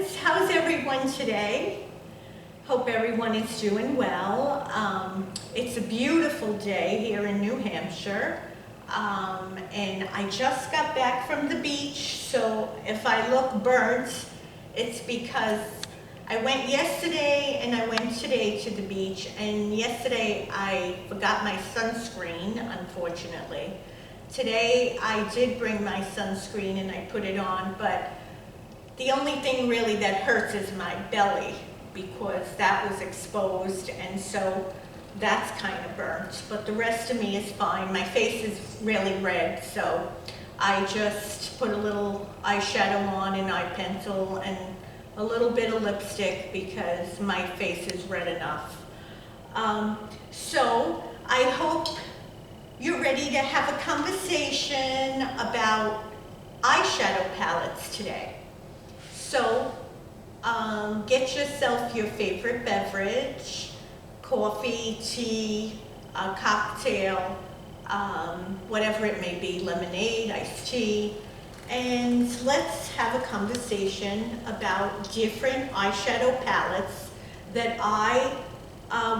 friends, how's everyone today? Hope everyone is doing well. It's a beautiful day here in New Hampshire, and I just got back from the beach, so if I look burnt, it's because I went yesterday and I went today to the beach, and yesterday I forgot my sunscreen, unfortunately. Today I did bring my sunscreen and I put it on, but the only thing really that hurts is my belly because that was exposed, and so that's kind of burnt. But the rest of me is fine. My face is really red, so I just put a little eyeshadow on and eye pencil and a little bit of lipstick because my face is red enough. So I hope you're ready to have a conversation about eyeshadow palettes today. So get yourself your favorite beverage, coffee, tea, a cocktail, whatever it may be, lemonade, iced tea, and let's have a conversation about different eyeshadow palettes that I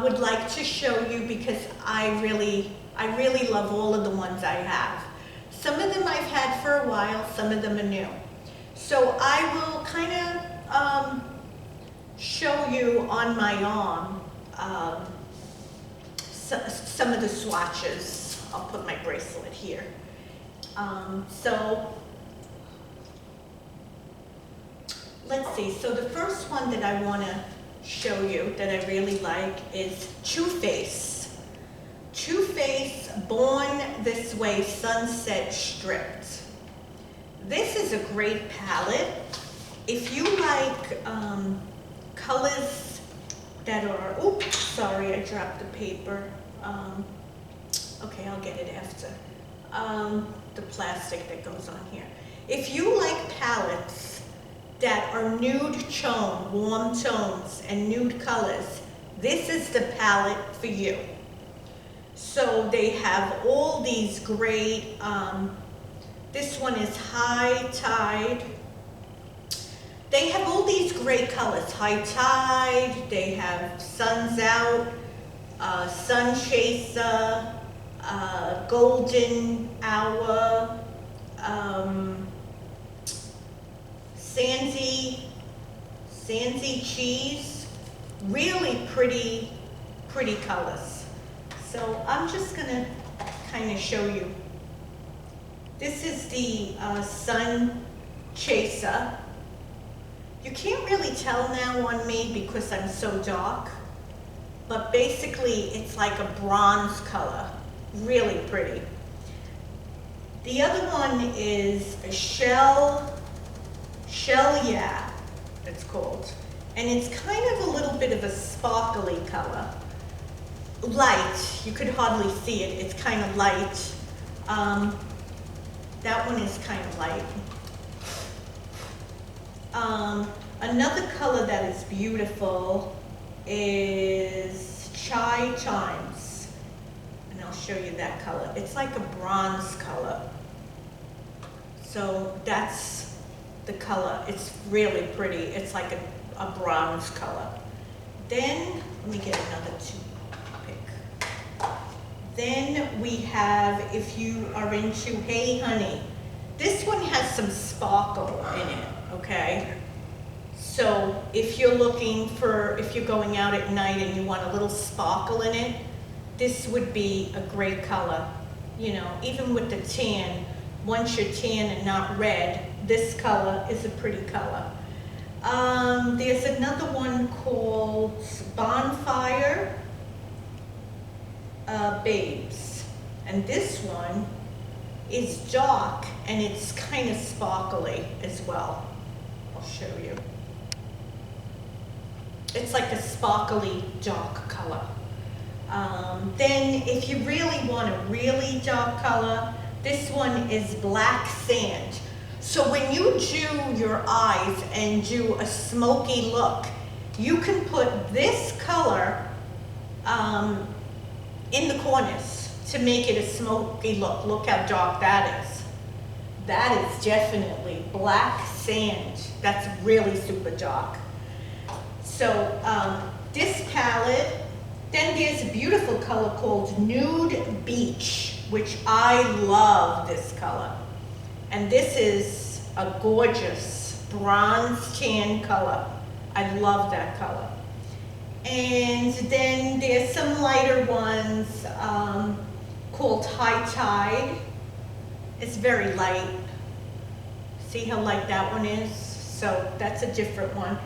would like to show you because I really love all of the ones I have. Some of them I've had for a while, some of them are new. So I will kind of show you on my arm some of the swatches. I'll put my bracelet here. So let's see. So the first one that I want to show you that I really like is Too Faced. Too Faced Born This Way Sunset Stripped. This is a great palette. If you like colors that are, oops, sorry, I dropped the paper. Okay, I'll get it after. The plastic that goes on here. If you like palettes that are nude tone, warm tones, and nude colors, this is the palette for you. So they have all these great, this one is High Tide. They have all these great colors. High Tide, they have Sun's Out, Sun Chaser, Golden Hour, Sandy Cheese. Really pretty colors. So I'm just gonna kind of show you. This is the Sun Chaser. You can't really tell now on me because I'm so dark, but basically it's like a bronze color, really pretty. The other one is a Shell Yeah, it's called. And it's kind of a little bit of a sparkly color. Light, you could hardly see it, it's kind of light. That one is kind of light. Another color that is beautiful is Chai Chimes. And I'll show you that color. It's like a bronze color. So that's the color. It's really pretty. It's like a bronze color. Then, let me get another toothpick. Then we have, if you are into Hey Honey, this one has some sparkle in it, okay? So if you're looking for, if you're going out at night and you want a little sparkle in it, this would be a great color. You know, even with the tan, once you're tan and not red, this color is a pretty color. There's another one called Bonfire Babes. And this one is dark and it's kind of sparkly as well. I'll show you. It's like a sparkly dark color. Then if you really want a really dark color, this one is Black Sand. So when you do your eyes and do a smoky look, you can put this color in the corners to make it a smoky look. Look how dark that is. That is definitely black sand. That's really super dark. So this palette, then there's a beautiful color called Nude Beach, which I love this color. And this is a gorgeous bronze tan color. I love that color. And then there's some lighter ones called High Tide. It's very light. See how light that one is? So that's a different one.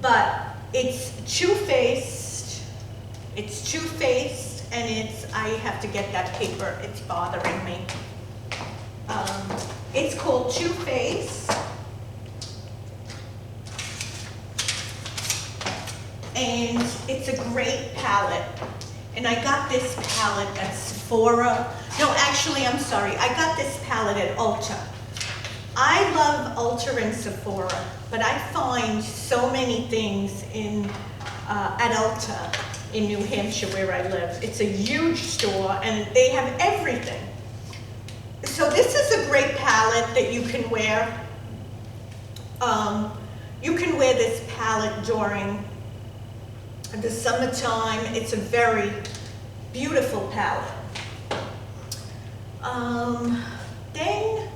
But it's two-faced. It's two-faced, and I have to get that paper. It's bothering me. It's called Two-Faced. And it's a great palette. And I got this palette at Sephora. No, actually, I'm sorry. I got this palette at Ulta. I love Ulta and Sephora, but I find so many things at Ulta in New Hampshire where I live. It's a huge store, and they have everything. So this is a great palette that you can wear. You can wear this palette during the summertime. It's a very beautiful palette. Then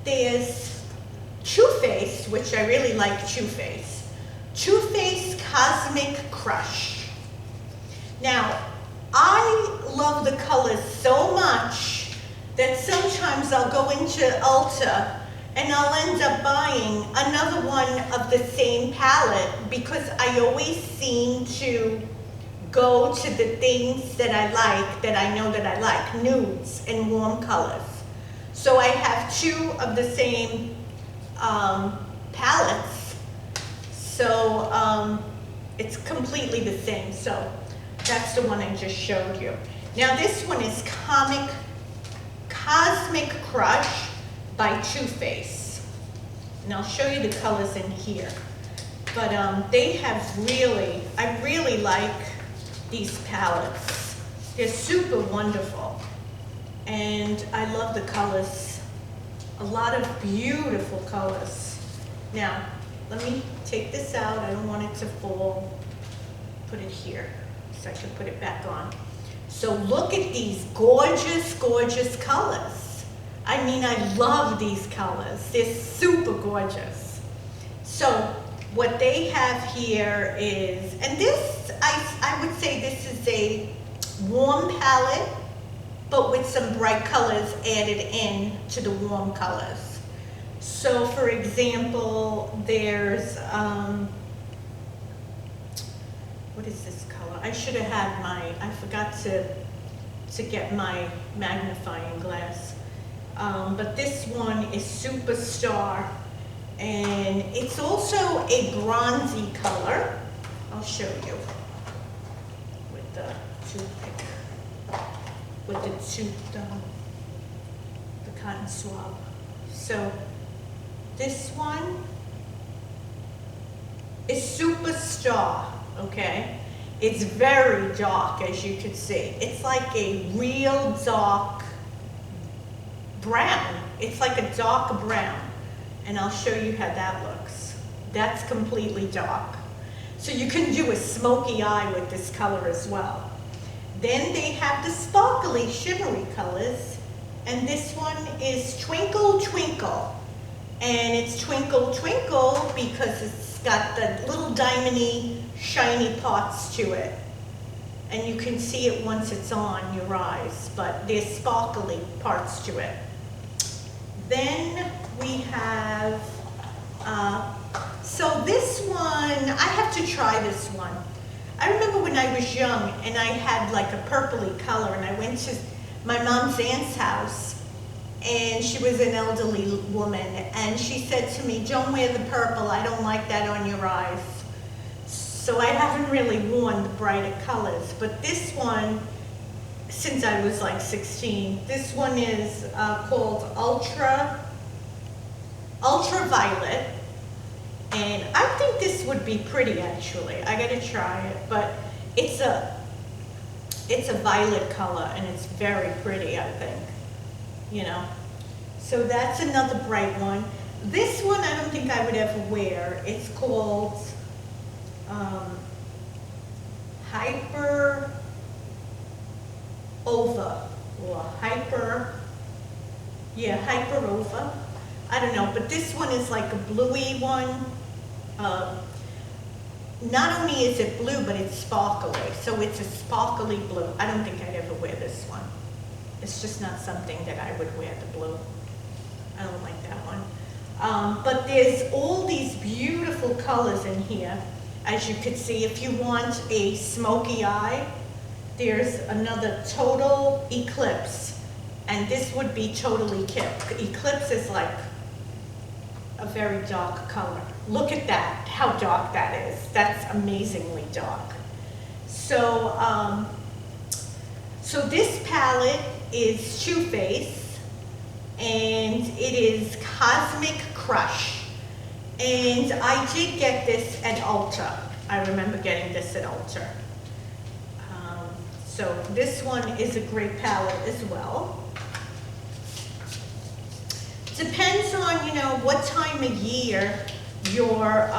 there's Too Faced, which I really like Too Faced. Too Faced Cosmic Crush. Now, I love the colors so much that sometimes I'll go into Ulta and I'll end up buying another one of the same palette because I always seem to go to the things that I like, that I know that I like, nudes and warm colors. So I have two of the same palettes, so it's completely the same. So that's the one I just showed you. Now this one is Cosmic Crush by Too Faced. And I'll show you the colors in here. But they have really, I really like these palettes. They're super wonderful. And I love the colors. A lot of beautiful colors. Now, let me take this out. I don't want it to fall. Put it here so I can put it back on. So look at these gorgeous, gorgeous colors. I mean, I love these colors. They're super gorgeous. So what they have here is, and this, I would say this is a warm palette, but with some bright colors added in to the warm colors. So for example, there's, what is this color? I should have had I forgot to get my magnifying glass. But this one is Superstar, and it's also a bronzy color. I'll show you with the toothpick, with the cotton swab. So this one is Superstar, okay? It's very dark, as you can see. It's like a real dark brown. It's like a dark brown. And I'll show you how that looks. That's completely dark. So you can do a smoky eye with this color as well. Then they have the sparkly, shimmery colors. And this one is Twinkle Twinkle. And it's Twinkle Twinkle because it's got the little diamond-y, shiny parts to it. And you can see it once it's on your eyes, but there's sparkly parts to it. Then we have, so this one, I have to try this one. I remember when I was young and I had like a purpley color, and I went to my mom's aunt's house, and she was an elderly woman, and she said to me, "Don't wear the purple, I don't like that on your eyes." So I haven't really worn the brighter colors, but this one, since I was like 16, this one is called Ultraviolet, and I think this would be pretty actually. I gotta try it, but it's a violet color, and it's very pretty, I think, you know. So that's another bright one. This one I don't think I would ever wear. It's called Hyper Ova, or Hyper Ova. I don't know, but this one is like a bluey one. Not only is it blue, but it's sparkly. So it's a sparkly blue. I don't think I'd ever wear this one. It's just not something that I would wear, the blue. I don't like that one. But there's all these beautiful colors in here. As you can see, if you want a smoky eye, there's another Total Eclipse. And this would be Totally Eclipse is like a very dark color. Look at that, how dark that is. That's amazingly dark. So, so this palette is Too Faced, and it is Cosmic Crush. And I did get this at Ulta. I remember getting this at Ulta. So this one is a great palette as well. Depends on, you know, what time of year you're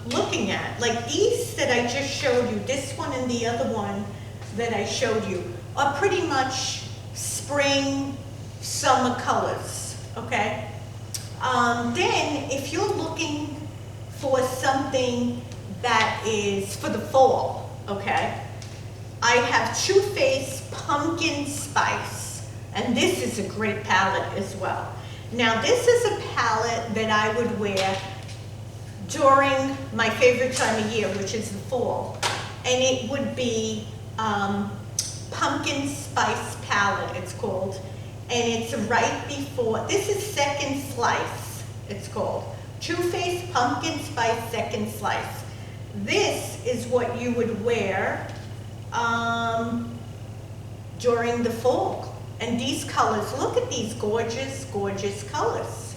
looking at. Like these that I just showed you, this one and the other one that I showed you, are pretty much spring, summer colors, okay? Then if you're looking for something that is for the fall, okay? I have Too Faced Pumpkin Spice, and this is a great palette as well. Now this is a palette that I would wear during my favorite time of year, which is the fall. And it would be Pumpkin Spice Palette, it's called. And it's right before, this is Second Slice, it's called. Too Faced Pumpkin Spice Second Slice. This is what you would wear during the fall. And these colors, look at these gorgeous, gorgeous colors.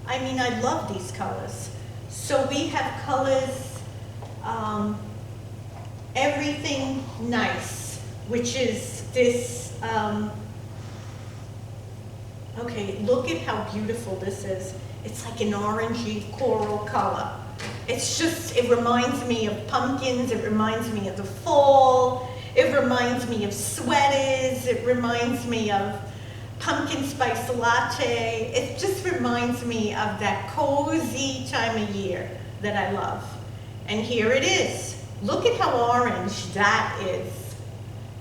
I mean, I love these colors. So we have colors, Everything Nice, which is this, okay, look at how beautiful this is. It's like an orangey coral color. It's just, it reminds me of pumpkins, it reminds me of the fall, it reminds me of sweaters, it reminds me of pumpkin spice latte. It just reminds me of that cozy time of year that I love. And here it is. Look at how orange that is.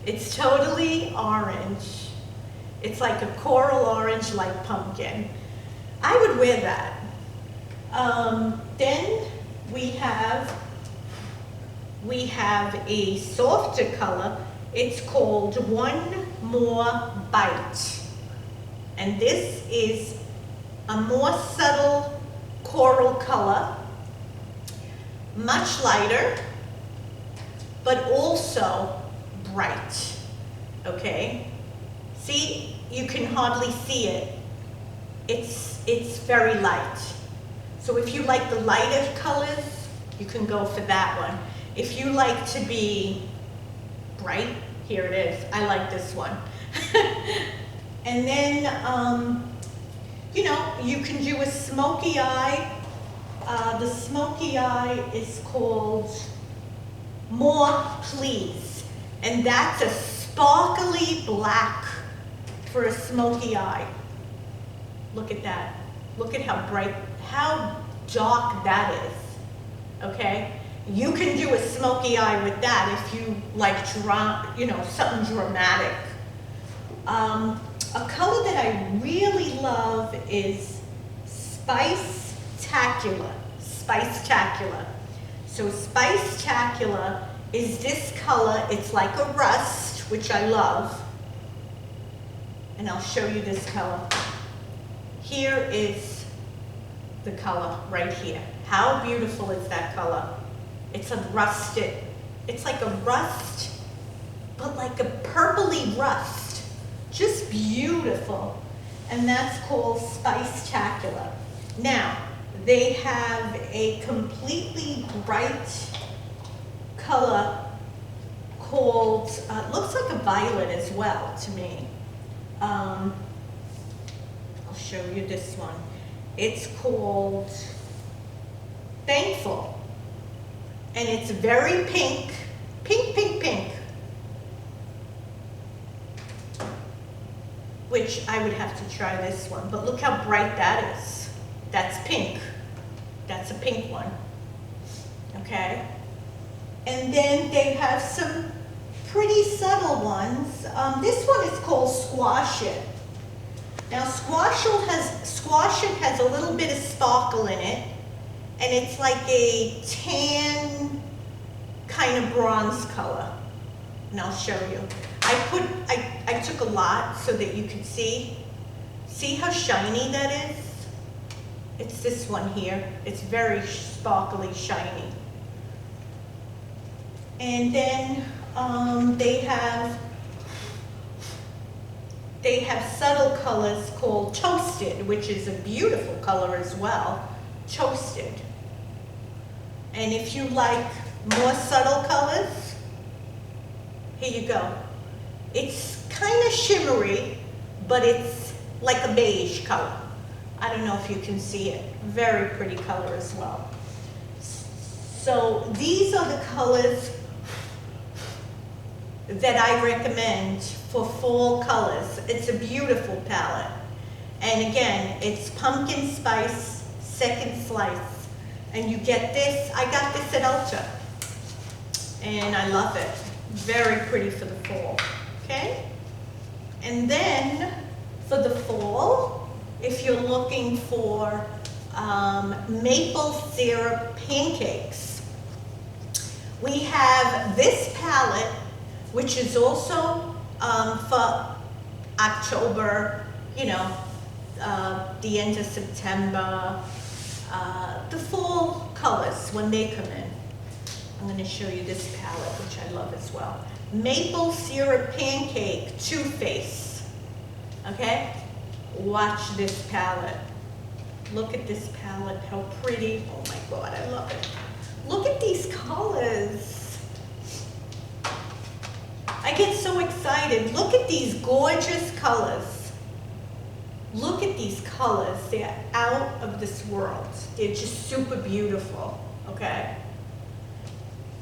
It's totally orange. It's like a coral orange like pumpkin. I would wear that. Then we have a softer color. It's called One More Bite. And this is a more subtle coral color, much lighter, but also bright, okay? See, you can hardly see it. It's very light. So if you like the lighter colors, you can go for that one. If you like to be bright, here it is. I like this one. And then, you know, you can do a smoky eye. The smoky eye is called More Please. And that's a sparkly black for a smoky eye. Look at that. Look at how bright, how dark that is, okay? You can do a smoky eye with that if you like, you know, something dramatic. A color that I really love is Spice-tacular. Spice-tacular. So Spice-tacular is this color. It's like a rust, which I love. And I'll show you this color. Here is the color right here. How beautiful is that color? It's a rusted, it's like a rust, but like a purpley rust. Just beautiful. And that's called Spice-tacular. Now, they have a completely bright color called, looks like a violet as well to me. I'll show you this one. It's called Thankful. And it's very pink, pink, pink, pink. Which I would have to try this one, but look how bright that is. That's pink. That's a pink one. Okay? And then they have some pretty subtle ones. This one is called Squash It. Now Squash It has a little bit of sparkle in it, and it's like a tan kind of bronze color. And I'll show you. I took a lot so that you could see. See how shiny that is? It's this one here. It's very sparkly, shiny. And then they have subtle colors called Toasted, which is a beautiful color as well. Toasted. And if you like more subtle colors, here you go. It's kind of shimmery, but it's like a beige color. I don't know if you can see it. Very pretty color as well. So these are the colors that I recommend for fall colors. It's a beautiful palette. And again, it's pumpkin spice, second slice. And you get this, I got this at Ulta. And I love it. Very pretty for the fall, okay? And then for the fall, if you're looking for maple syrup pancakes, we have this palette, which is also for October, you know, the end of September, the fall colors when they come in. I'm going to show you this palette, which I love as well. Maple Syrup Pancake Too Faced. Okay? Watch this palette. Look at this palette, how pretty. Oh my God, I love it. Look at these colors. I get so excited. Look at these gorgeous colors. Look at these colors. They're out of this world. They're just super beautiful, okay?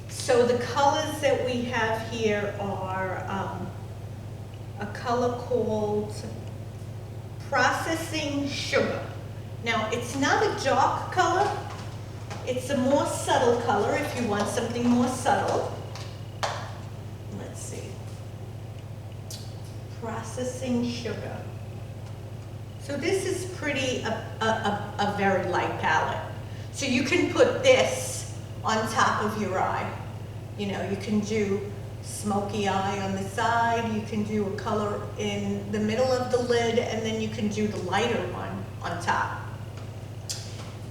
So the colors that we have here are a color called Processing Sugar. Now, it's not a dark color. It's a more subtle color if you want something more subtle. Let's see. Processing Sugar. So this is pretty, a very light palette. So you can put this on top of your eye. You know, you can do smoky eye on the side, you can do a color in the middle of the lid, and then you can do the lighter one on top.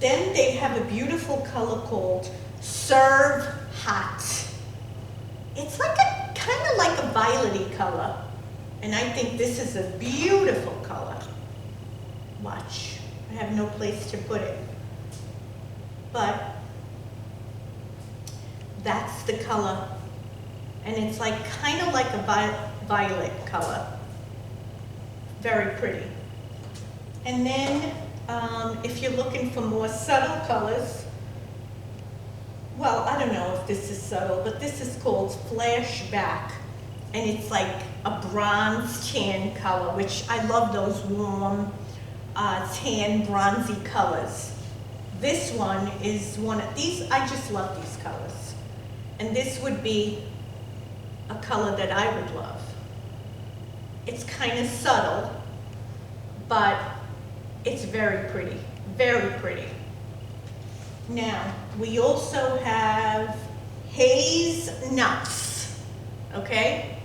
Then they have a beautiful color called Serve Hot. It's like a, kind of like a violet-y color. And I think this is a beautiful color. Watch, I have no place to put it. But that's the color. And it's like kind of like a violet color. Very pretty. And then if you're looking for more subtle colors, well, I don't know if this is subtle, but this is called Flashback. And it's like a bronze tan color, which I love those warm tan bronzy colors. This one is one of these, I just love these colors. And this would be a color that I would love. It's kind of subtle, but it's very pretty, very pretty. Now, we also have Haze Nuts, okay?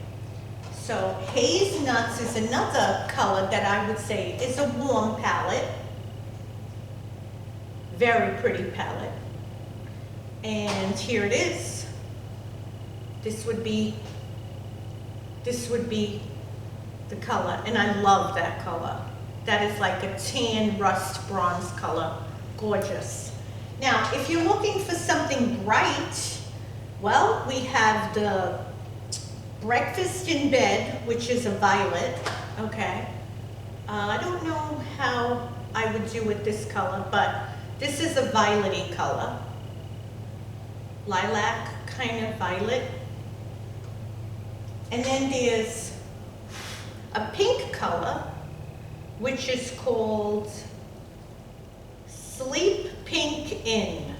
So Haze Nuts is another color that I would say is a warm palette. Very pretty palette. And here it is. This would be the color, and I love that color. That is like a tan rust bronze color. Gorgeous. Now, if you're looking for something bright, well, we have the Breakfast in Bed, which is a violet, okay? I don't know how I would do with this color, but this is a violety color. Lilac, kind of violet. And then there's a pink color, which is called Sleep Pink In.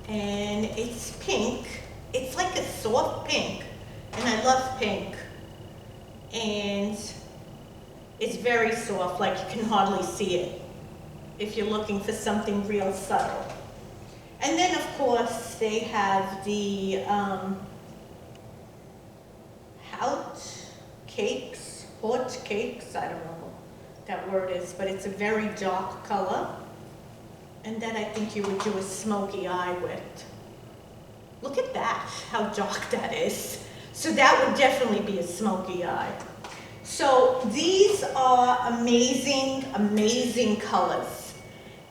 And it's pink. It's like a soft pink, and I love pink. And it's very soft, like you can hardly see it if you're looking for something real subtle. And then, of course, they have the hot cakes, I don't know what that word is, but it's a very dark color. And then I think you would do a smoky eye with. Look at that, how dark that is. So that would definitely be a smoky eye. So these are amazing, amazing colors.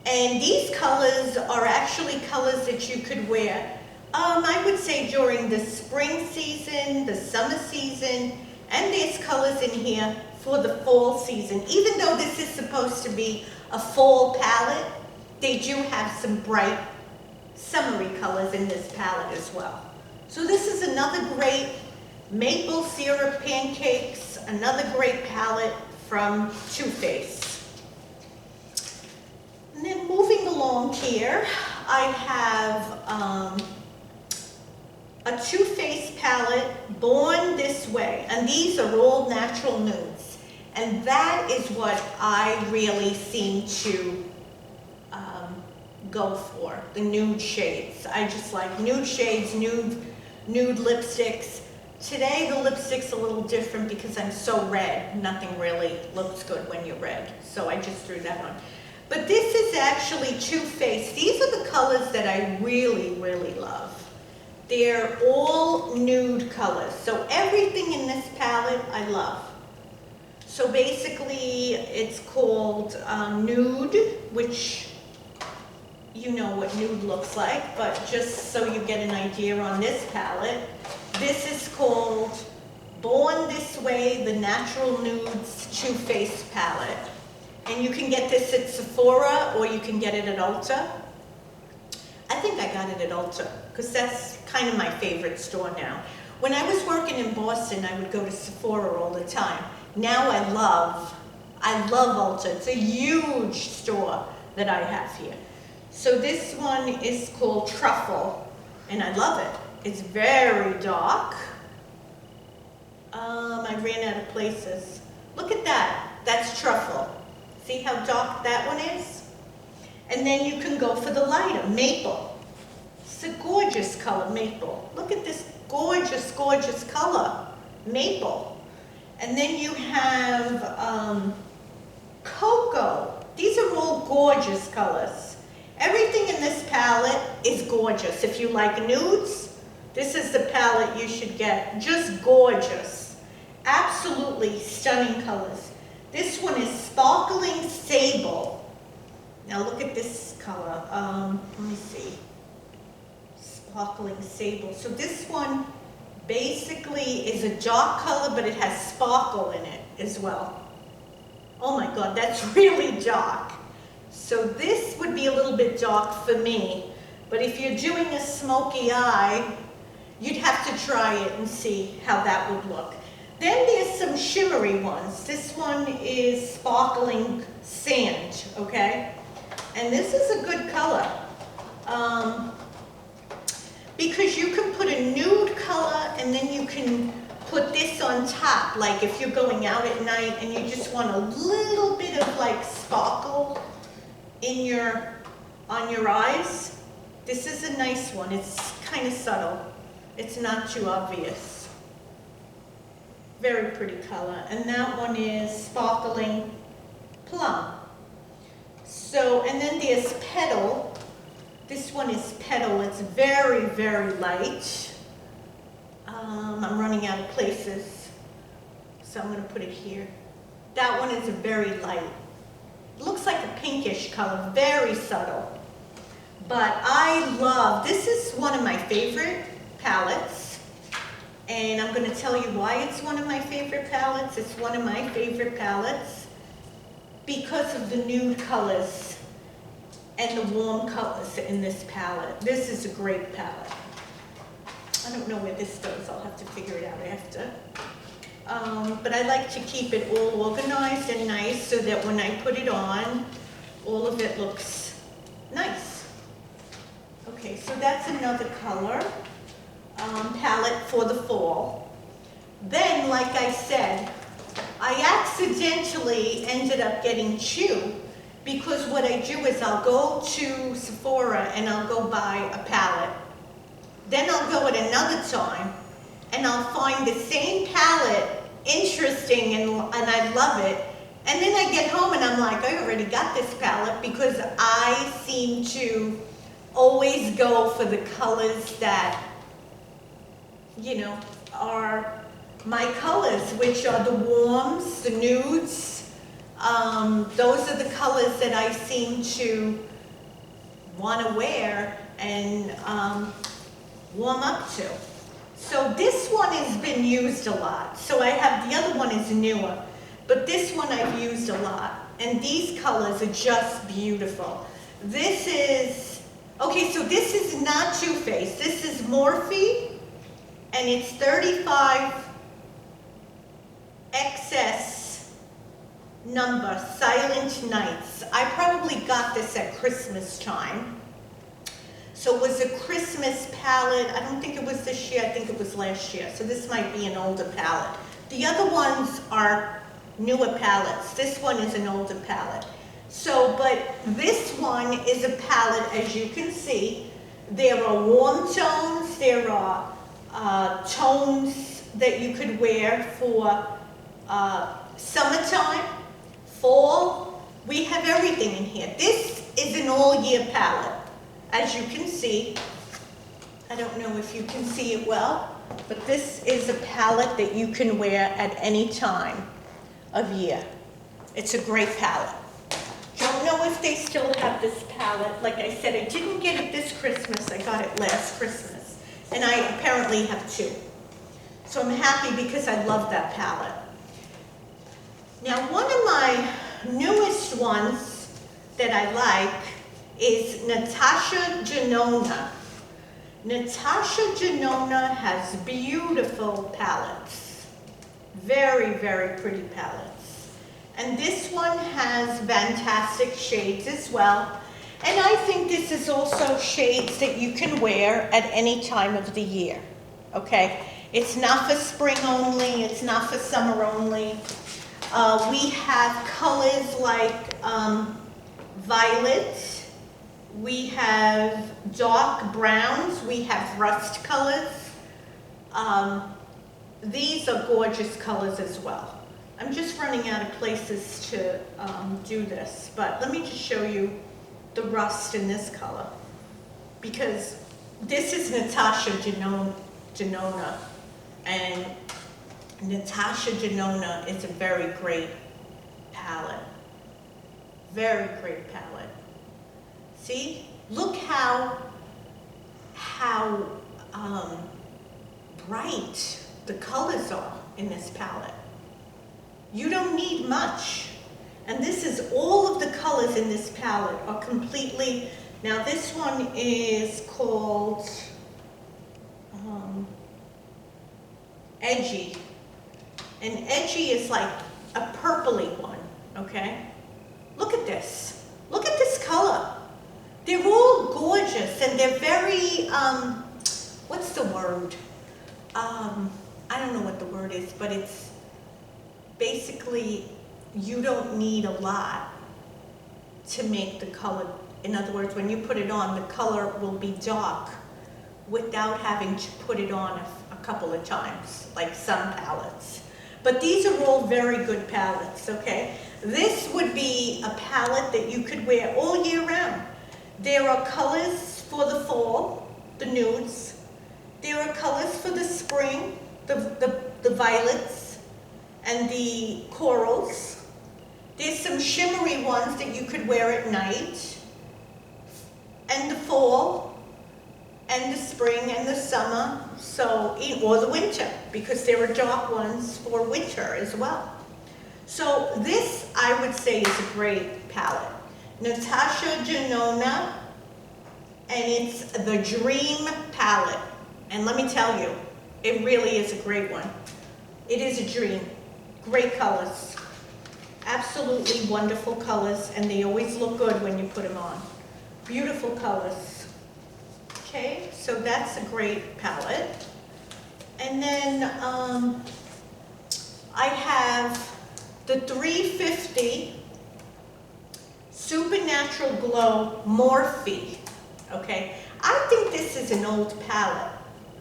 And these colors are actually colors that you could wear, I would say during the spring season, the summer season, and there's colors in here for the fall season. Even though this is supposed to be a fall palette, they do have some bright summery colors in this palette as well. So this is another great maple syrup pancakes, another great palette from Too Faced. And then moving along here, I have a Too Faced palette, Born This Way. And these are all natural nudes. And that is what I really seem to go for, the nude shades. I just like nude shades, nude lipsticks. Today the lipstick's a little different because I'm so red. Nothing really looks good when you're red. So I just threw that on. But this is actually Too Faced. These are the colors that I really, really love. They're all nude colors. So everything in this palette I love. So basically it's called Nude, which you know what nude looks like, but just so you get an idea on this palette, this is called Born This Way, the Natural Nudes Too Faced palette. And you can get this at Sephora or you can get it at Ulta. I think I got it at Ulta because that's kind of my favorite store now. When I was working in Boston, I would go to Sephora all the time. Now I love Ulta. It's a huge store that I have here. So this one is called Truffle, and I love it. It's very dark. I ran out of places. Look at that. That's Truffle. See how dark that one is? And then you can go for the lighter, Maple. It's a gorgeous color, Maple. Look at this gorgeous, gorgeous color, Maple. And then you have Cocoa. These are all gorgeous colors. Everything in this palette is gorgeous. If you like nudes, this is the palette you should get. Just gorgeous. Absolutely stunning colors. This one is Sparkling Sable. Now look at this color. Let me see. Sparkling Sable. So this one basically is a dark color, but it has sparkle in it as well. Oh my God, that's really dark. So this would be a little bit dark for me, but if you're doing a smoky eye, you'd have to try it and see how that would look. Then there's some shimmery ones. This one is Sparkling Sand, okay? And this is a good color because you can put a nude color and then you can put this on top, like if you're going out at night and you just want a little bit of like sparkle on your eyes. This is a nice one. It's kind of subtle. It's not too obvious. Very pretty color. And that one is Sparkling Plum. So, and then there's Petal. This one is Petal. It's very, very light. I'm running out of places, so I'm going to put it here. That one is a very light. It looks like a pinkish color, very subtle. But I love, this is one of my favorite palettes. And I'm gonna tell you why it's one of my favorite palettes. It's one of my favorite palettes because of the nude colors and the warm colors in this palette. This is a great palette. I don't know where this goes. I'll have to figure it out after. But I like to keep it all organized and nice so that when I put it on, all of it looks nice. Okay, so that's another color palette for the fall. Then, like I said, I accidentally ended up getting two because what I do is I'll go to Sephora and I'll go buy a palette. Then I'll go at another time and I'll find the same palette interesting and I love it. And then I get home and I'm like, I already got this palette because I seem to always go for the colors that, you know, are my colors, which are the warms, the nudes. Those are the colors that I seem to want to wear and warm up to. So this one has been used a lot. So I have, the other one is newer, but this one I've used a lot. And these colors are just beautiful. This is, okay, so this is not Too Faced. This is Morphe, and it's 35 XS number, Silent Nights. I probably got this at Christmas time. So it was a Christmas palette. I don't think it was this year, I think it was last year. So this might be an older palette. The other ones are newer palettes. This one is an older palette. So, but this one is a palette, as you can see. There are warm tones, there are tones that you could wear for summertime, fall. We have everything in here. This is an all-year palette. As you can see, I don't know if you can see it well, but this is a palette that you can wear at any time of year. It's a great palette. Don't know if they still have this palette. Like I said, I didn't get it this Christmas. I got it last Christmas. And I apparently have two. So I'm happy because I love that palette. Now, one of my newest ones that I like is Natasha Denona. Natasha Denona has beautiful palettes. Very, very pretty palettes. And this one has fantastic shades as well. And I think this is also shades that you can wear at any time of the year, okay? It's not for spring only, it's not for summer only. We have colors like violet. We have dark browns, we have rust colors. These are gorgeous colors as well. I'm just running out of places to do this, but let me just show you the rust in this color. Because this is Natasha Denona, and Natasha Denona is a very great palette. Very great palette. See, look how bright the colors are in this palette. You don't need much. And this is all of the colors in this palette are completely, now this one is called Edgy. And Edgy is like a purpley one, okay? Look at this. Look at this color. They're all gorgeous and they're very, what's the word? I don't know what the word is, but it's basically, you don't need a lot to make the color. In other words, when you put it on, the color will be dark without having to put it on a couple of times, like some palettes. But these are all very good palettes, okay? This would be a palette that you could wear all year round. There are colors for the fall, the nudes. There are colors for the spring, the violets and the corals. There's some shimmery ones that you could wear at night. And the fall. and the spring and the summer, so, or the winter, because there are dark ones for winter as well. So this, I would say, is a great palette. Natasha Denona, and it's the Dream palette. And let me tell you, it really is a great one. It is a dream. Great colors. Absolutely wonderful colors, and they always look good when you put them on. Beautiful colors. Okay, so that's a great palette. And then I have the 350 Supernatural Glow Morphe. Okay, I think this is an old palette.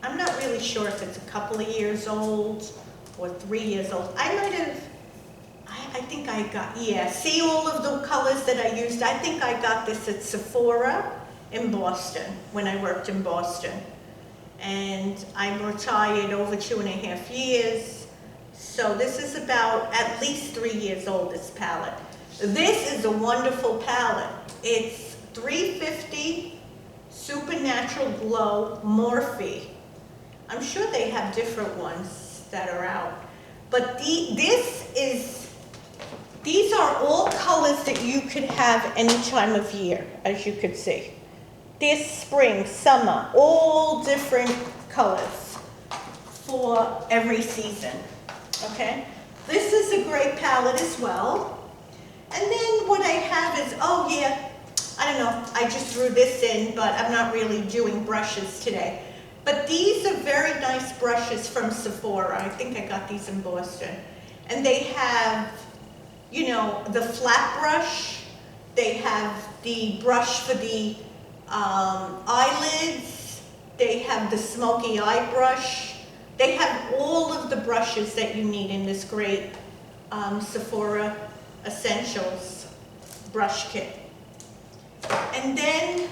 I'm not really sure if it's a couple of years old or 3 years old. I think I got, yeah, see all of the colors that I used? I think I got this at Sephora in Boston, when I worked in Boston. And I'm retired over 2.5 years. So this is about at least 3 years old, this palette. This is a wonderful palette. It's 350 Supernatural Glow Morphe. I'm sure they have different ones that are out. But these are all colors that you could have any time of year, as you could see. This spring, summer, all different colors for every season, okay? This is a great palette as well. And then what I have is, oh yeah, I don't know, I just threw this in, but I'm not really doing brushes today. But these are very nice brushes from Sephora. I think I got these in Boston. And they have, you know, the flat brush. They have the brush for the eyelids. They have the smoky eye brush. They have all of the brushes that you need in this great Sephora Essentials brush kit. And then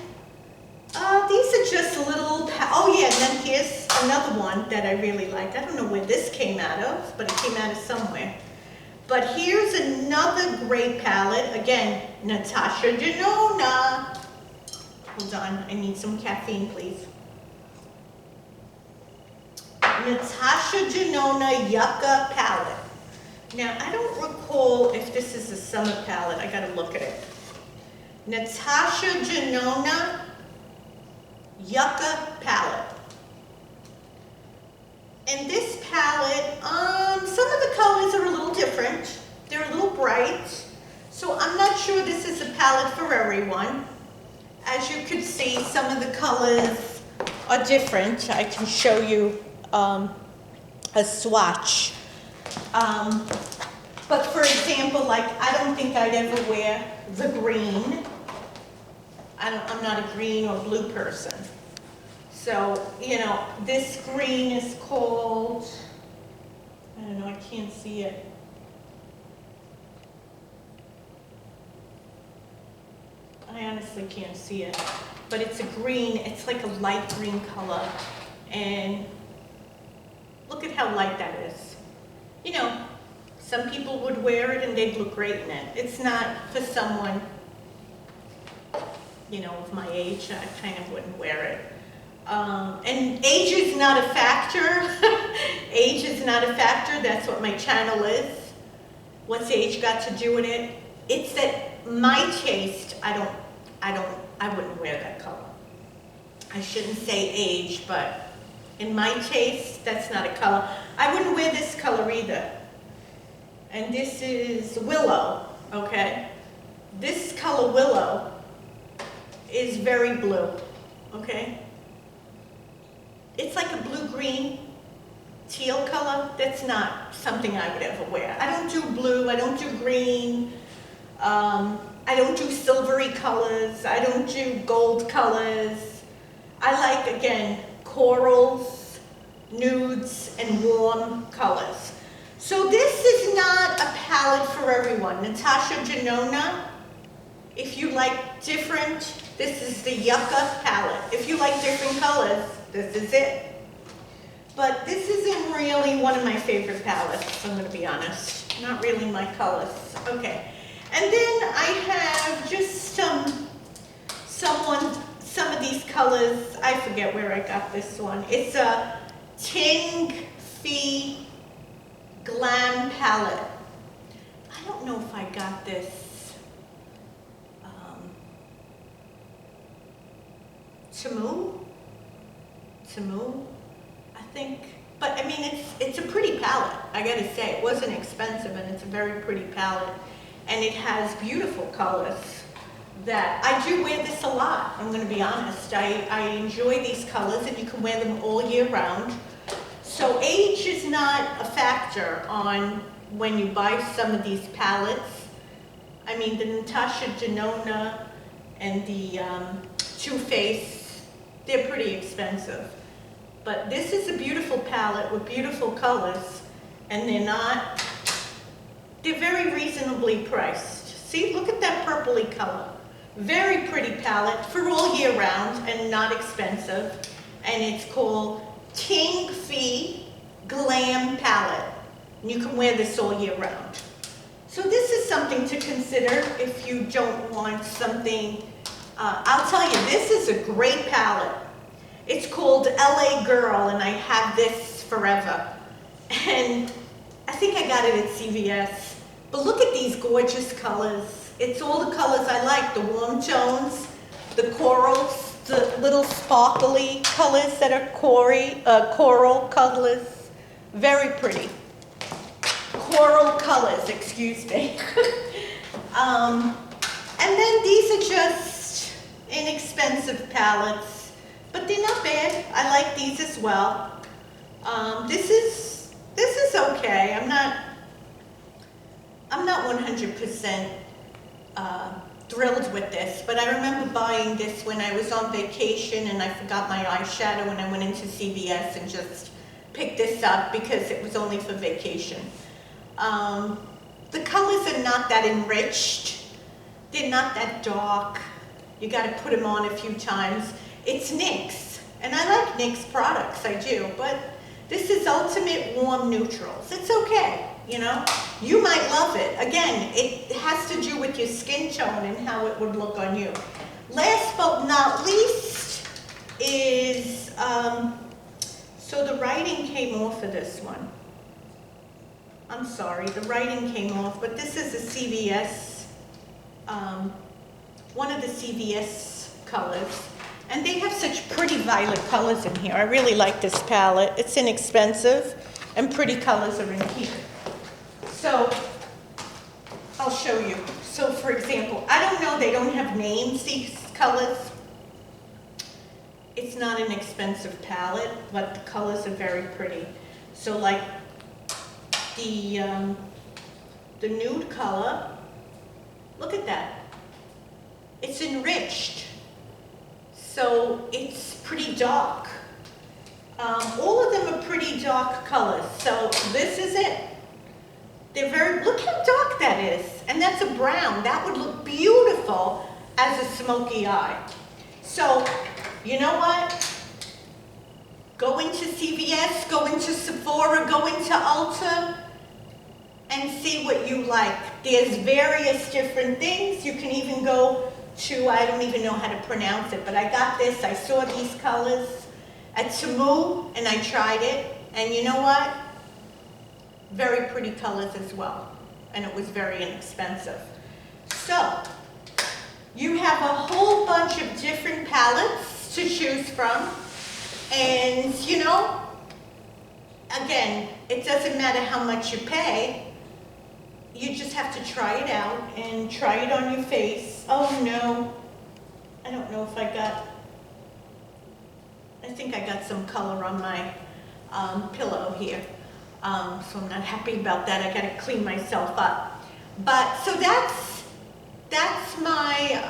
these are just little, oh yeah, and then here's another one that I really like. I don't know where this came out of, but it came out of somewhere. But here's another great palette. Again, Natasha Denona. Hold on, I need some caffeine, please. Natasha Denona Yucca palette. Now, I don't recall if this is a summer palette. I gotta look at it. Natasha Denona Yucca palette. And this palette, some of the colors are a little different. They're a little bright. So I'm not sure this is a palette for everyone. As you can see, some of the colors are different. I can show you a swatch. But for example, like, I don't think I'd ever wear the green. I'm not a green or blue person. So, you know, this green is called, I don't know, I can't see it. I honestly can't see it. But it's a green, it's like a light green color. And look at how light that is. You know, some people would wear it and they'd look great in it. It's not for someone, you know, of my age. I kind of wouldn't wear it. And age is not a factor. Age is not a factor. That's what my channel is. What's age got to do with it? It's that my taste, I wouldn't wear that color. I shouldn't say age, but in my taste, that's not a color. I wouldn't wear this color either. And this is Willow, okay? This color Willow is very blue, okay? It's like a blue-green teal color. That's not something I would ever wear. I don't do blue, I don't do green, I don't do silvery colors, I don't do gold colors. I like, again, corals, nudes, and warm colors. So this is not a palette for everyone. Natasha Denona, if you like different, this is the Yucca palette. If you like different colors, this is it. But this isn't really one of my favorite palettes, I'm going to be honest. Not really my colors. Okay. And then I have just some of these colors. I forget where I got this one. It's a Ting Fee Glam palette. I don't know if I got this Temu, I think. But I mean, it's a pretty palette, I gotta say. It wasn't expensive, and it's a very pretty palette. And it has beautiful colors that I do wear this a lot, I'm gonna be honest. I enjoy these colors, and you can wear them all year round. So age is not a factor on when you buy some of these palettes. I mean, the Natasha Denona and the Too Faced, they're pretty expensive. But this is a beautiful palette with beautiful colors, and they're very reasonably priced. See, look at that purpley color. Very pretty palette for all year round and not expensive. And it's called Ting Fee Glam Palette. And you can wear this all year round. So this is something to consider if you don't want something. I'll tell you, this is a great palette. It's called LA Girl, and I have this forever. And I think I got it at CVS. But look at these gorgeous colors. It's all the colors I like, the warm tones, the corals, the little sparkly colors that are coral colors. Very pretty. Coral colors, excuse me. And then these are just inexpensive palettes, but they're not bad. I like these as well. This is okay. I'm not 100% thrilled with this, but I remember buying this when I was on vacation and I forgot my eyeshadow, and I went into CVS and just picked this up because it was only for vacation. The colors are not that enriched. They're not that dark. You got to put them on a few times. It's NYX, and I like NYX products, I do, but this is Ultimate Warm Neutrals. It's okay, you know. You might love it. Again, it has to do with your skin tone and how it would look on you. Last but not least is, so the writing came off of this one. I'm sorry, the writing came off, but this is a CVS, one of the CVS colors. And they have such pretty violet colors in here. I really like this palette. It's inexpensive, and pretty colors are in here. So, I'll show you. So, for example, I don't know, they don't have names, these colors. It's not an expensive palette, but the colors are very pretty. So, like, the nude color, look at that. It's enriched. So it's pretty dark. All of them are pretty dark colors. So this is it. They're very, look how dark that is. And that's a brown. That would look beautiful as a smoky eye. So, you know what? Go into CVS, go into Sephora, go into Ulta, and see what you like. There's various different things. You can even go to, I don't even know how to pronounce it, but I got this, I saw these colors at Temu, and I tried it, and you know what? Very pretty colors as well, and it was very inexpensive. So, you have a whole bunch of different palettes to choose from, and you know, again, it doesn't matter how much you pay. You just have to try it out and try it on your face. Oh no, I don't know if I think I got some color on my pillow here. So I'm not happy about that. I gotta clean myself up. But, so that's my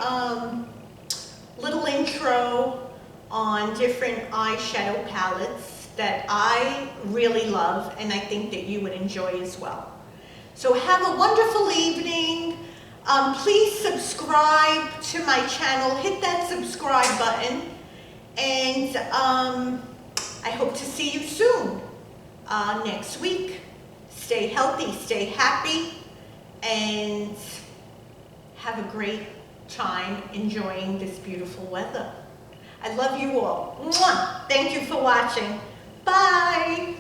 little intro on different eyeshadow palettes that I really love, and I think that you would enjoy as well. So have a wonderful evening. Please subscribe to my channel. Hit that subscribe button. And I hope to see you soon next week. Stay healthy, stay happy, and have a great time enjoying this beautiful weather. I love you all. Mwah! Thank you for watching. Bye.